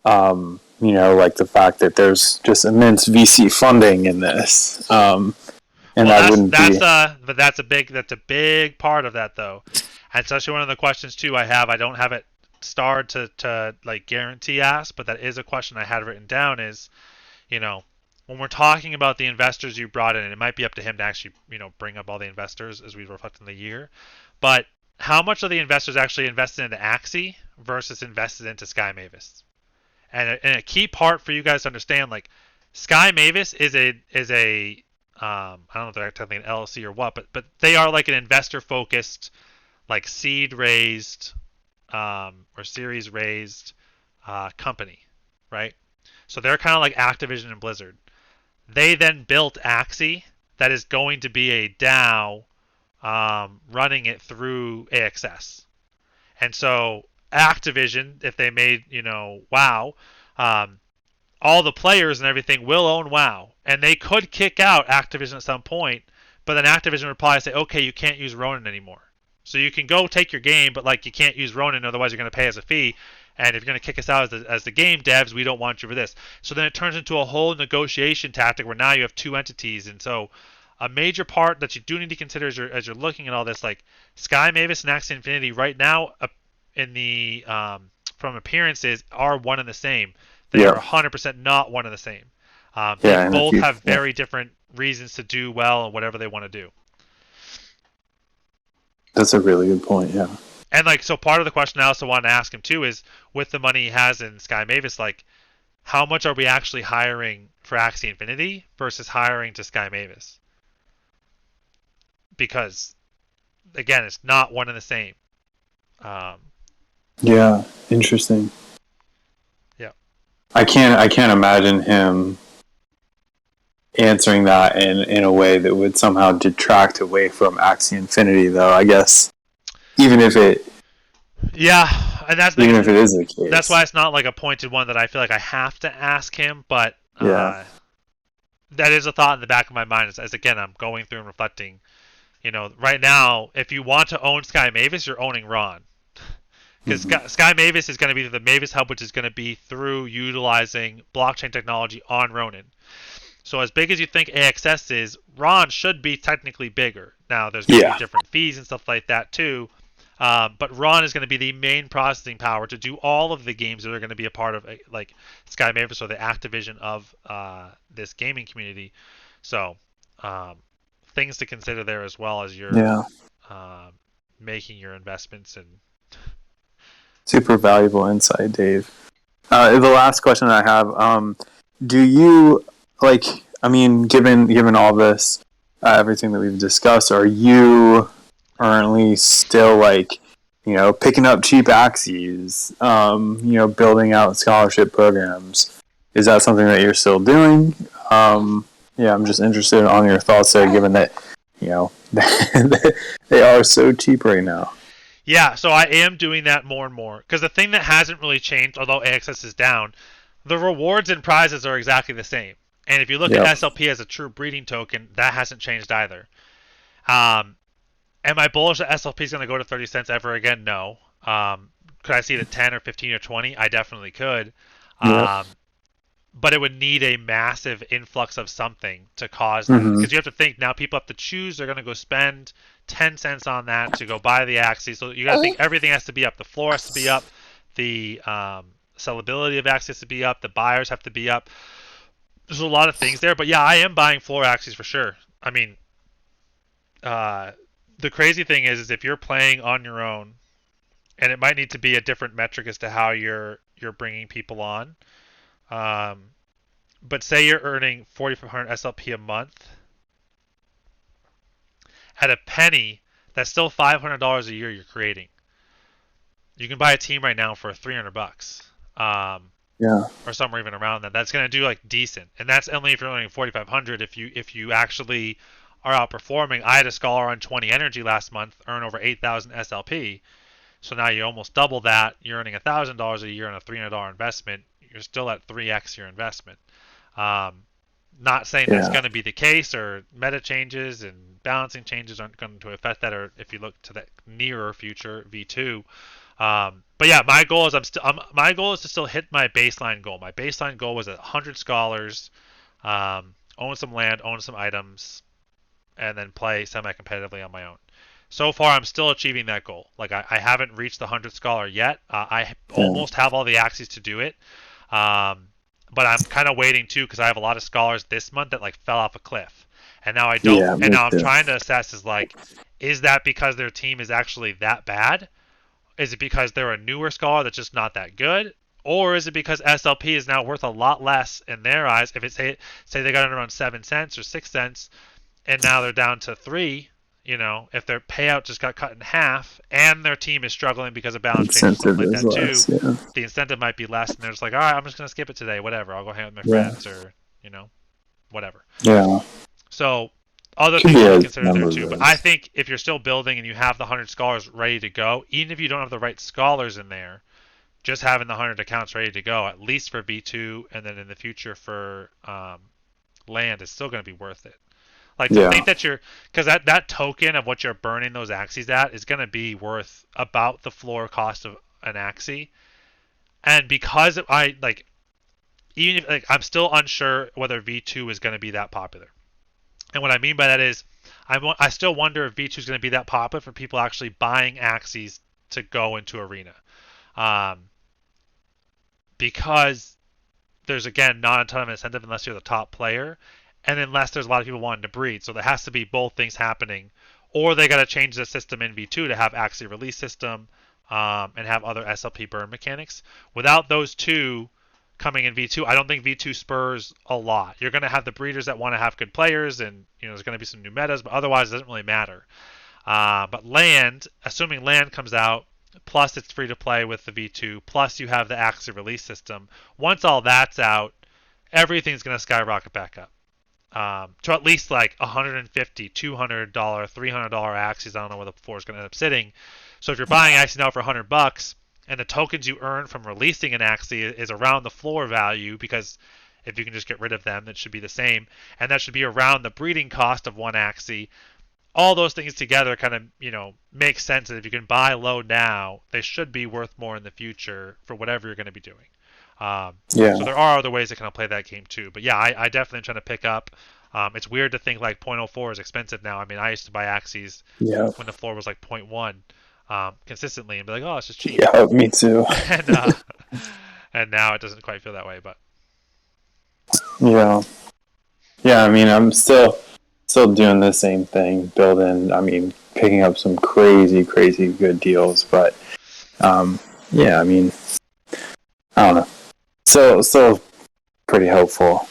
Like the fact that there's just immense VC funding in this. But that's a big part of that though. And it's actually one of the questions too I don't have it starred to like guarantee ask, but that is a question I had written down is, when we're talking about the investors you brought in, and it might be up to him to actually, bring up all the investors as we reflect on the year, but how much of the investors actually invested into Axie versus invested into Sky Mavis? And a key part for you guys to understand, like, Sky Mavis is a I don't know if they're technically an LLC or what, but they are like an investor focused, like seed raised, or series raised, company, right? So they're kind of like Activision and Blizzard. They then built Axie, that is going to be a DAO running it through AXS. And so Activision, if they made, WoW, all the players and everything will own WoW. And they could kick out Activision at some point, but then Activision would probably say, okay, you can't use Ronin anymore. So you can go take your game, but like you can't use Ronin, otherwise you're going to pay us a fee. And if you're going to kick us out as the game devs, we don't want you for this. So then it turns into a whole negotiation tactic where now you have two entities. And so a major part that you do need to consider as you're looking at all this, like Sky Mavis and Axie Infinity right now in the from appearances are one and the same. They are 100% not one and the same. They both have very different reasons to do well and whatever they want to do. That's a really good point, yeah. And like, so part of the question I also wanted to ask him too is, with the money he has in Sky Mavis, like, how much are we actually hiring for Axie Infinity versus hiring to Sky Mavis? Because, again, it's not one and the same. Yeah, interesting. Yeah. I can't imagine him answering that in a way that would somehow detract away from Axie Infinity, though. I guess even if it, and that's even if it is the case, that's why it's not like a pointed one that I feel like I have to ask him. But that is a thought in the back of my mind as again I'm going through and reflecting. Right now, if you want to own Sky Mavis, you're owning Ron. Because Sky Mavis is going to be the Mavis Hub, which is going to be through utilizing blockchain technology on Ronin. So as big as you think AXS is, Ron should be technically bigger. Now, there's going to be different fees and stuff like that too. But Ron is going to be the main processing power to do all of the games that are going to be a part of like Sky Mavis or the Activision of this gaming community. So things to consider there as well as you're making your investments. And super valuable insight, Dave. The last question I have, do you given all this, everything that we've discussed, are you currently still picking up cheap Axies, building out scholarship programs? Is that something that you're still doing? I'm just interested on your thoughts there, given that they are so cheap right now. Yeah, so I am doing that more and more. Because the thing that hasn't really changed, although AXS is down, the rewards and prizes are exactly the same. And if you look at SLP as a true breeding token, that hasn't changed either. Am I bullish that SLP is going to go to 30 cents ever again? No. Could I see it at 10 or 15 or 20? I definitely could. But it would need a massive influx of something to cause that. Because you have to think, now people have to choose. They're going to go spend 10 cents on that to go buy the Axie. So you got to think everything has to be up. The floor has to be up. The sellability of Axie has to be up. The buyers have to be up. There's a lot of things there. But yeah, I am buying floor Axies for sure. I mean, the crazy thing is if you're playing on your own, and it might need to be a different metric as to how you're bringing people on. But say you're earning 4,500 SLP a month. At a penny, that's still $500 a year you're creating. You can buy a team right now for $300. Or somewhere even around that. That's going to do like decent, and that's only if you're earning 4,500. If you actually are outperforming, I had a scholar on 20 energy last month earn over 8,000 SLP. So now you almost double that. You're earning $1,000 a year on a $300 investment. You're still at 3x your investment. Not saying that's going to be the case, or meta changes and balancing changes aren't going to affect that, or if you look to the nearer future V2. But yeah, my goal is my goal is to still hit my baseline goal. My baseline goal was 100 scholars, own some land, own some items, and then play semi-competitively on my own. So far, I'm still achieving that goal. Like I haven't reached the 100 scholar yet. I almost have all the axes to do it. But I'm kind of waiting too, because I have a lot of scholars this month that like fell off a cliff, and now I don't. And now I'm trying to assess is that because their team is actually that bad? Is it because they're a newer scholar that's just not that good? Or is it because SLP is now worth a lot less in their eyes? If it's say they got it around 7 cents or 6 cents, and now they're down to 3. If their payout just got cut in half, and their team is struggling because of balance changes and stuff like that too, the incentive might be less, and they're just like, all right, I'm just gonna skip it today. Whatever, I'll go hang out with my friends, or whatever. Yeah. So Other Could things be will be a considered there number of too. But ways. I think if you're still building and you have the 100 scholars ready to go, even if you don't have the right scholars in there, just having the 100 accounts ready to go, at least for V2 and then in the future for land, is still going to be worth it. Like to think Yeah. that because that token of what you're burning those Axies at is going to be worth about the floor cost of an Axie. And because I like, even if like, I'm still unsure whether V2 is going to be that popular. And what I mean by that is, I still wonder if V2 is going to be that popular for people actually buying Axies to go into Arena. Um, because there's, again, not a ton of incentive unless you're the top player, and unless there's a lot of people wanting to breed. So there has to be both things happening. Or they got to change the system in V2 to have Axie release system and have other SLP burn mechanics. Without those two coming in V2, I don't think V2 spurs a lot. You're going to have the breeders that want to have good players, and there's going to be some new metas, but otherwise it doesn't really matter. But land, assuming land comes out, plus it's free to play with the V2, plus you have the Axie release system. Once all that's out, everything's going to skyrocket back up. To at least like $150, $200, $300 Axies. I don't know where the floor is going to end up sitting. So if you're buying Axie now for $100, and the tokens you earn from releasing an Axie is around the floor value, because if you can just get rid of them, it should be the same, and that should be around the breeding cost of one Axie. All those things together kind of, make sense that if you can buy low now, they should be worth more in the future for whatever you're going to be doing. Yeah. So there are other ways to kind of play that game too. But yeah, I definitely am trying to pick up. It's weird to think like 0.04 is expensive now. I mean, I used to buy Axies Yeah. when the floor was like 0.1 consistently and be like, oh, it's just cheap. Yeah, me too. And now it doesn't quite feel that way. But yeah. Yeah, I mean, I'm still doing the same thing, building, I mean, picking up some crazy good deals, but yeah, I mean, I don't know. Still pretty hopeful.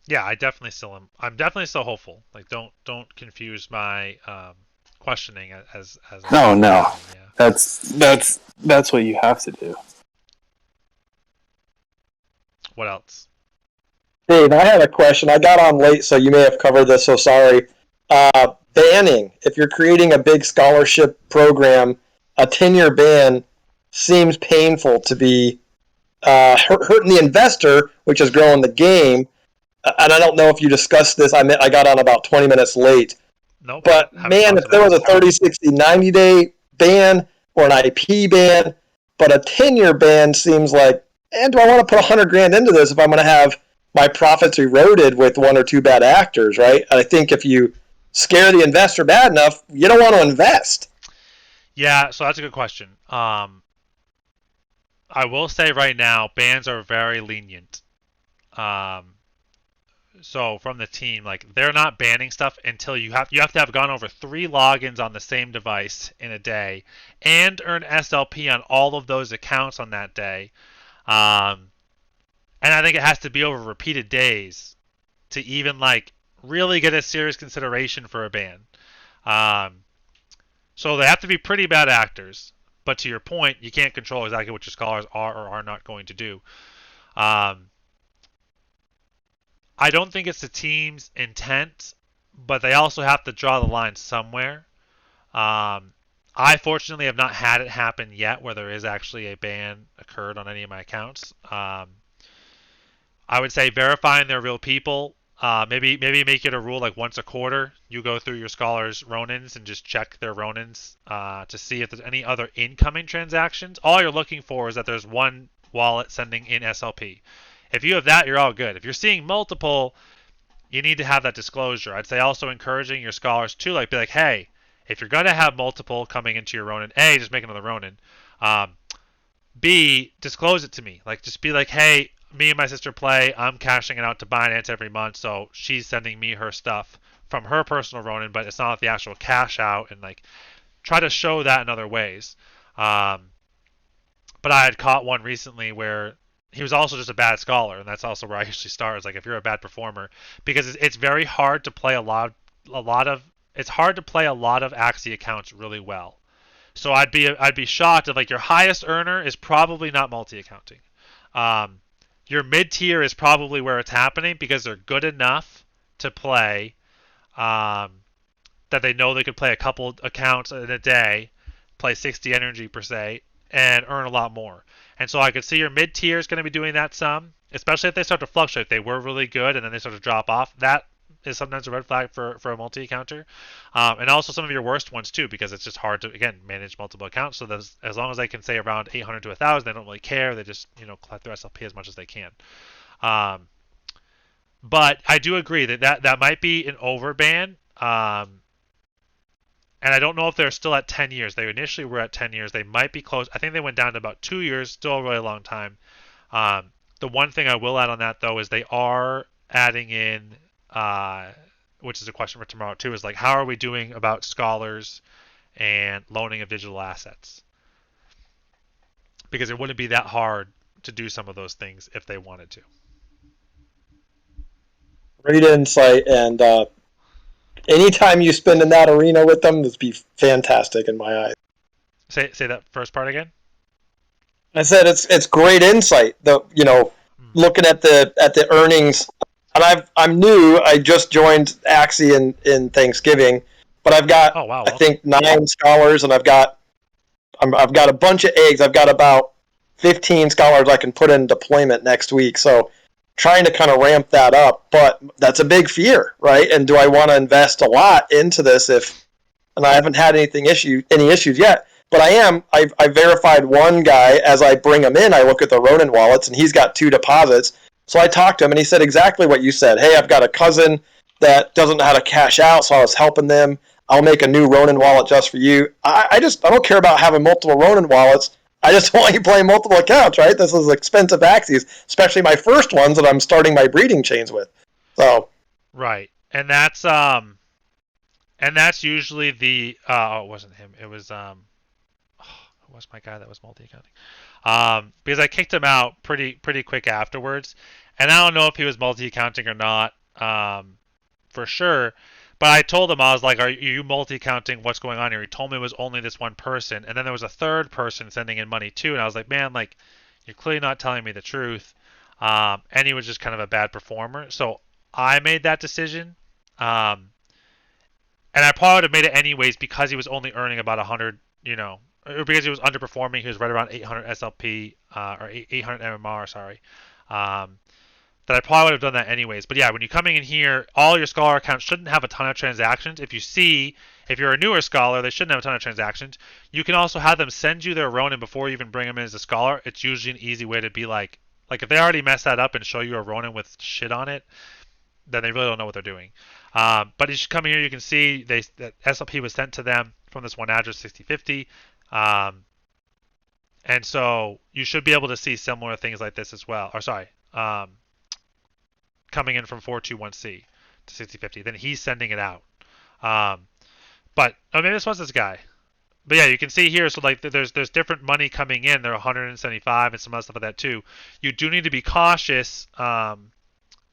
yeah, I'm definitely still hopeful. Like don't confuse my questioning as No, yeah. That's what you have to do. What else? Dave, I had a question. I got on late, so you may have covered this, so sorry. Banning. If you're creating a big scholarship program, a 10-year ban seems painful to be hurting the investor, which is growing the game. And I don't know if you discussed this. I got on about 20 minutes late. Nope. But, man, if there was a 30, 60, 90-day ban or an IP ban, but a 10-year ban seems like, do I want to put $100,000 into this if I'm going to have my profits eroded with one or two bad actors, right? And I think if you scare the investor bad enough, you don't want to invest. Yeah, so that's a good question. I will say right now, bans are very lenient. So from the team, like they're not banning stuff until you have to have gone over 3 logins on the same device in a day and earn SLP on all of those accounts on that day. And I think it has to be over repeated days to even like really get a serious consideration for a ban. So they have to be pretty bad actors. But to your point, you can't control exactly what your scholars are or are not going to do. I don't think it's the team's intent, but they also have to draw the line somewhere. I fortunately have not had it happen yet where there is actually a ban occurred on any of my accounts. I would say verifying they're real people. Maybe make it a rule like once a quarter you go through your scholars' Ronins and just check their Ronins to see if there's any other incoming transactions. All you're looking for is that there's one wallet sending in SLP. If you have that, you're all good. If you're seeing multiple, you need to have that disclosure. I'd say also encouraging your scholars to be like, hey, if you're going to have multiple coming into your Ronin, A, just make another Ronin. B, disclose it to me. Like, just be like, hey, me and my sister play. I'm cashing it out to Binance every month, so she's sending me her stuff from her personal Ronin, but it's not the actual cash out, and like try to show that in other ways. But I had caught one recently where he was also just a bad scholar, and that's also where I usually start. Is like if you're a bad performer, because it's very hard to play a lot of Axie accounts really well. So I'd be shocked if like your highest earner is probably not multi-accounting. Your mid tier is probably where it's happening because they're good enough to play, that they know they could play a couple accounts in a day, play 60 energy per se, and earn a lot more. And so I could see your mid tier is going to be doing that some, especially if they start to fluctuate. If they were really good and then they start to drop off. That is sometimes a red flag for a multi-accounter. And also some of your worst ones too, because it's just hard to, again, manage multiple accounts. So as long as they can say around 800 to 1,000, they don't really care. They just, collect their SLP as much as they can. But I do agree that might be an overban. And I don't know if they're still at 10 years. They initially were at 10 years. They might be close. I think they went down to about 2 years, still a really long time. The one thing I will add on that, though, is they are adding in, which is a question for tomorrow, too, is like, how are we doing about scholars and loaning of digital assets? Because it wouldn't be that hard to do some of those things if they wanted to. Great insight, and anytime you spend in that arena with them, this be fantastic in my eyes. Say that first part again. I said it's great insight. Looking at the earnings, and I'm new. I just joined Axie in Thanksgiving, but I've got I think 9 scholars, and I've got a bunch of eggs. I've got about 15 scholars I can put in deployment next week. So trying to kind of ramp that up, but that's a big fear, right? And do I want to invest a lot into this and I haven't had any issues yet, but I verified one guy. As I bring him in, I look at the Ronin wallets, and he's got 2 deposits. So I talked to him, and he said exactly what you said. Hey, I've got a cousin that doesn't know how to cash out, so I was helping them. I'll make a new Ronin wallet just for you. I don't care about having multiple Ronin wallets. I just want you playing multiple accounts, right? This is expensive Axies, especially my first ones that I'm starting my breeding chains with. So right, and that's usually the it wasn't him. It was who was my guy that was multi-accounting? Because I kicked him out pretty quick afterwards, and I don't know if he was multi-accounting or not, for sure. But I told him, I was like, are you multi-counting? What's going on here? He told me it was only this one person. And then there was a third person sending in money too. And I was like, man, you're clearly not telling me the truth. And he was just kind of a bad performer. So I made that decision. And I probably would have made it anyways because he was only earning about 100, or because he was underperforming. He was right around 800 SLP, or 800 MMR, sorry. That I probably would have done that anyways. But yeah, when you're coming in here, all your scholar accounts shouldn't have a ton of transactions. If you're a newer scholar, they shouldn't have a ton of transactions. You can also have them send you their Ronin before you even bring them in as a scholar. It's usually an easy way to be like if they already messed that up and show you a Ronin with shit on it, then they really don't know what they're doing. But you should come here, you can see that SLP was sent to them from this one address, 6050. And so you should be able to see similar things like this as well. Or sorry, coming in from 421C to 6050. Then he's sending it out. But maybe this was this guy. But yeah, you can see here. So there's different money coming in. There are 175 and some other stuff like that too. You do need to be cautious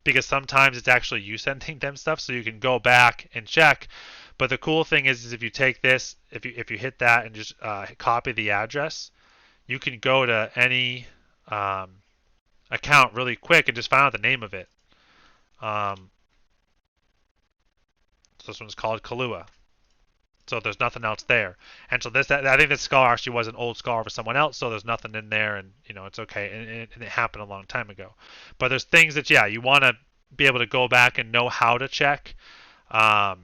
because sometimes it's actually you sending them stuff. So you can go back and check. But the cool thing is if you take this, if you hit that and just copy the address, you can go to any account really quick and just find out the name of it. So this one's called Kahlua. So there's nothing else there. And so I think this scholar actually was an old scholar for someone else, so there's nothing in there, and it's okay. And it happened a long time ago. But there's things that you want to be able to go back and know how to check. But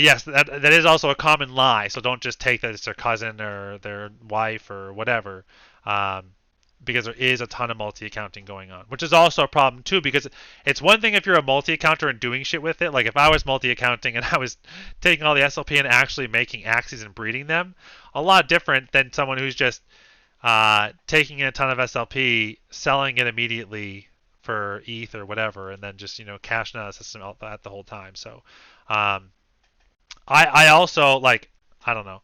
yes, that is also a common lie. So don't just take that it's their cousin or their wife or whatever. Because there is a ton of multi-accounting going on, which is also a problem too, because it's one thing if you're a multi-accounter and doing shit with it. Like if I was multi-accounting and I was taking all the SLP and actually making Axies and breeding them, a lot different than someone who's just taking in a ton of SLP, selling it immediately for ETH or whatever, and then just cashing out the system at the whole time. So I also I don't know.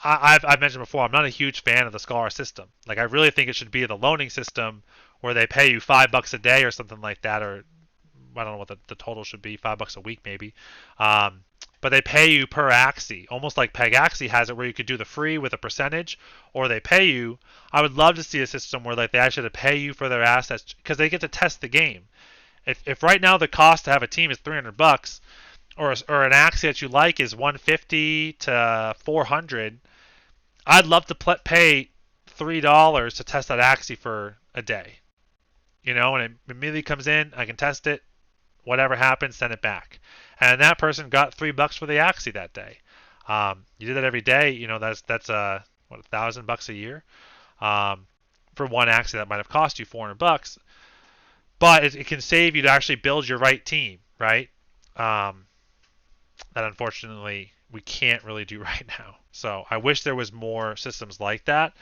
I've mentioned before, I'm not a huge fan of the scholar system. I really think it should be the loaning system where they pay you $5 a day or something like that, or I don't know what the total should be, $5 a week maybe. But they pay you per Axie, almost like Peg Axie has it, where you could do the free with a percentage, or they pay you. I would love to see a system where they actually have to pay you for their assets because they get to test the game. If right now the cost to have a team is $300, or an Axie that you like is 150 to 400, I'd love to pay $3 to test that Axie for a day. And it immediately comes in, I can test it, whatever happens, send it back. And that person got $3 for the Axie that day. You do that every day, that's $1,000 a year for one Axie that might have cost you $400. But it can save you to actually build your right team, right? That unfortunately we can't really do right now. So I wish there was more systems like that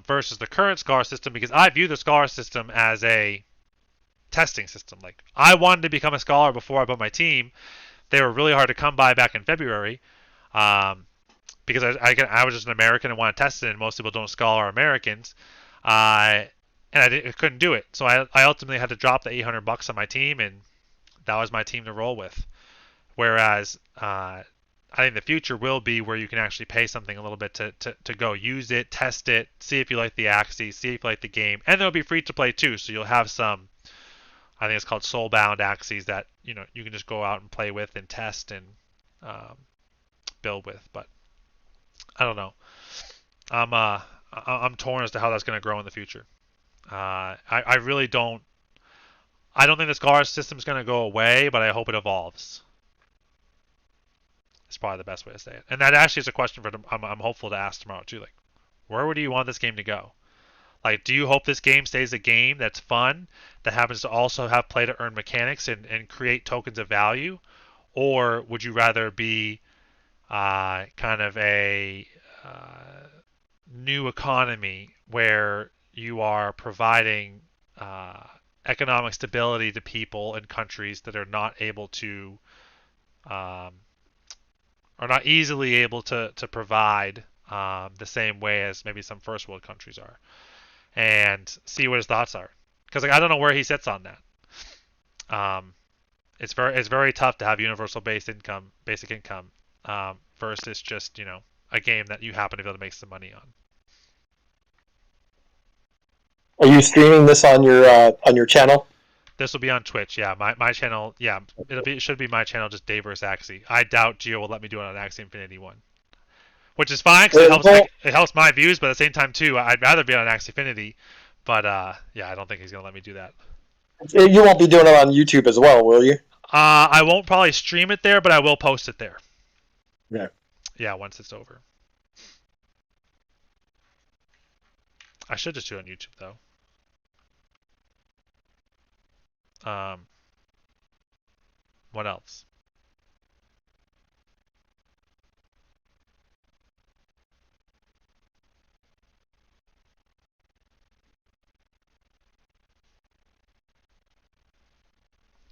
versus the current Scholar system, because I view the Scholar system as a testing system. Like, I wanted to become a Scholar before I built my team. They were really hard to come by back in February because I was just an American and wanted to test it, and most people don't Scholar Americans. And I couldn't do it. So I ultimately had to drop the $800 on my team, and that was my team to roll with. Whereas I think the future will be where you can actually pay something a little bit to go use it, test it, see if you like the Axie, see if you like the game, and they'll be free to play too. So you'll have some, I think it's called soulbound Axies that you can just go out and play with and test and build with. But I don't know. I'm torn as to how that's going to grow in the future. I really don't. I don't think the Scholar system is going to go away, but I hope it evolves. It's probably the best way to say it. And that actually is a question I'm hopeful to ask tomorrow too. Like, where would you want this game to go? Like, do you hope this game stays a game that's fun, that happens to also have play to earn mechanics and create tokens of value? Or would you rather be kind of a new economy where you are providing economic stability to people in countries that are not able to are not easily able to provide the same way as maybe some first world countries are, and see what his thoughts are. Because I don't know where he sits on that. It's very tough to have universal basic income versus just a game that you happen to be able to make some money on. Are you streaming this on your channel? This will be on Twitch, yeah. My channel, yeah. It should be my channel, just Dave vs. Axie. I doubt Gio will let me do it on Axie Infinity 1. Which is fine, because it helps my views, but at the same time, too, I'd rather be on Axie Infinity. But, yeah, I don't think he's going to let me do that. You won't be doing it on YouTube as well, will you? I won't probably stream it there, but I will post it there. Yeah. Yeah, once it's over. I should just do it on YouTube, though. What else?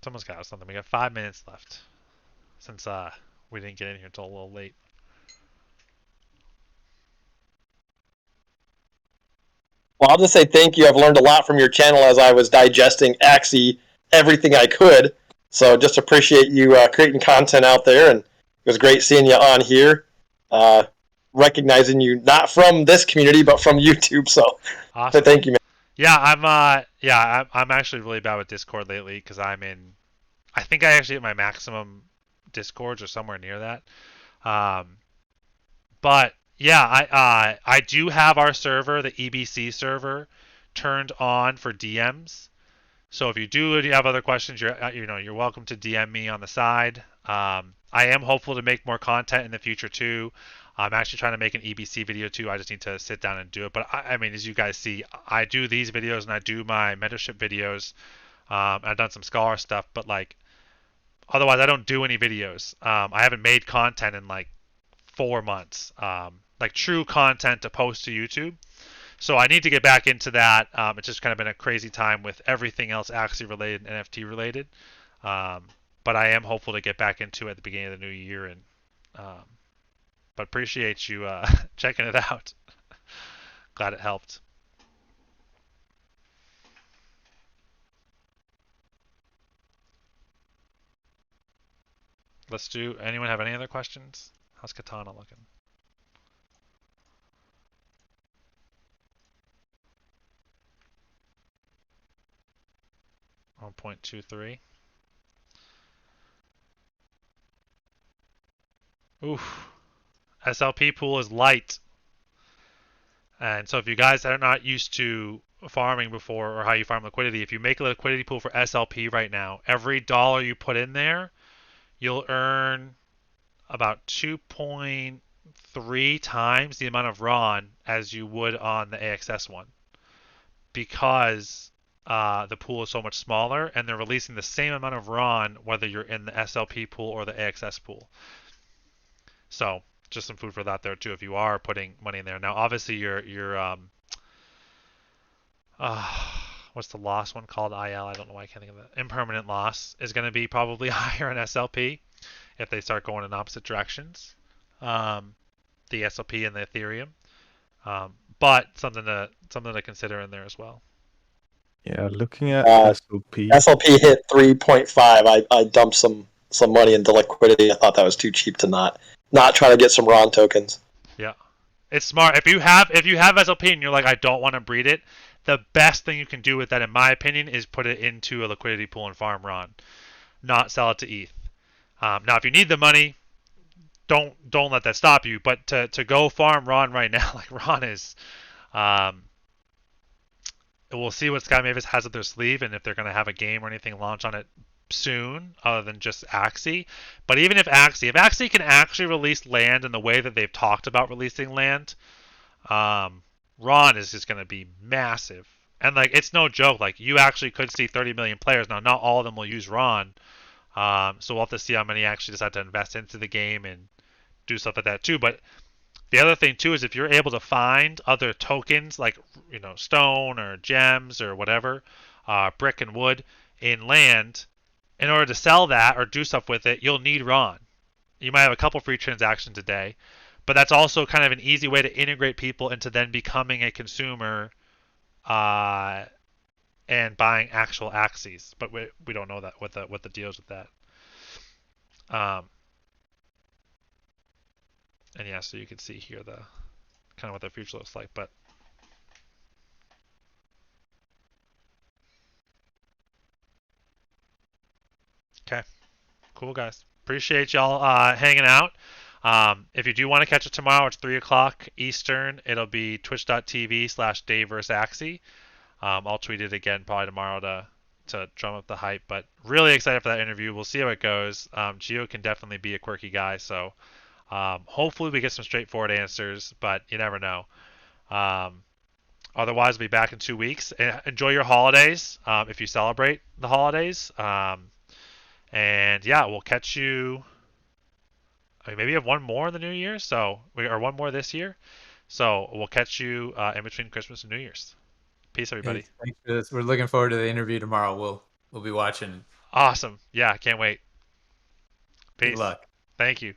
Someone's got something. We got 5 minutes left since we didn't get in here until a little late. Well, I'll just say thank you. I've learned a lot from your channel as I was digesting Axie, everything I could. So just appreciate you creating content out there, and it was great seeing you on here. Recognizing you not from this community, but from YouTube. So, awesome. Thank you, man. Yeah, I'm actually really bad with Discord lately because I think I actually hit my maximum Discords or somewhere near that. But yeah, I do have our server, the EBC server, turned on for DMs. So if you have other questions, you're welcome to DM me on the side. I am hopeful to make more content in the future too. I'm actually trying to make an EBC video too. I just need to sit down and do it. But I mean, as you guys see, I do these videos and I do my mentorship videos. I've done some Scholar stuff, but like otherwise, I don't do any videos. I haven't made content in like 4 months, like true content to post to YouTube. So I need to get back into that. It's just kind of been a crazy time with everything else Axie related and NFT related. But I am hopeful to get back into it at the beginning of the new year. And but appreciate you checking it out. Glad it helped. Anyone have any other questions? How's Katana looking? 1.23. Oof. SLP pool is light. And so if you guys are not used to farming before or how you farm liquidity, if you make a liquidity pool for SLP right now, every dollar you put in there, you'll earn about 2.3 times the amount of RON as you would on the AXS one, because the pool is so much smaller and they're releasing the same amount of RON whether you're in the SLP pool or the AXS pool. So just some food for that there too if you are putting money in there. Now obviously your what's the loss one called? IL, I don't know why I can't think of it. Impermanent loss is going to be probably higher in SLP if they start going in opposite directions. The SLP and the Ethereum. But something to consider in there as well. Yeah, looking at SLP. SLP hit 3.5. I dumped some money into liquidity. I thought that was too cheap to not try to get some RON tokens. Yeah, it's smart. If you have SLP and you're like, I don't want to breed it, the best thing you can do with that, in my opinion, is put it into a liquidity pool and farm RON, not sell it to ETH. Now, if you need the money, don't let that stop you. But to go farm RON right now, like RON is, we'll see what Sky Mavis has up their sleeve and if they're going to have a game or anything launch on it soon other than just Axie. But even if Axie can actually release land in the way that they've talked about releasing land, RON is just going to be massive. And like, it's no joke. Like, you actually could see 30 million players. Now, not all of them will use RON. So we'll have to see how many actually decide to invest into the game and do stuff like that too. But the other thing too is if you're able to find other tokens like, stone or gems or whatever, brick and wood in land, in order to sell that or do stuff with it, you'll need RON. You might have a couple free transactions a day, but that's also kind of an easy way to integrate people into then becoming a consumer and buying actual Axies. But we don't know that what the deals with that. And yeah, so you can see here the kind of what the future looks like. But okay, cool guys. Appreciate y'all hanging out. If you do want to catch it tomorrow, it's 3 o'clock Eastern. It'll be twitch.tv/DaveVsAxie. I'll tweet it again probably tomorrow to drum up the hype. But really excited for that interview. We'll see how it goes. Gio can definitely be a quirky guy, so hopefully we get some straightforward answers, but you never know. Otherwise, we'll be back in 2 weeks. Enjoy your holidays if you celebrate the holidays. And yeah, we'll catch you. I mean, maybe we have one more in the new year, or one more this year. So we'll catch you in between Christmas and New Year's. Peace, everybody. Hey, thanks for this. We're looking forward to the interview tomorrow. We'll be watching. Awesome. Yeah, can't wait. Peace. Good luck. Thank you.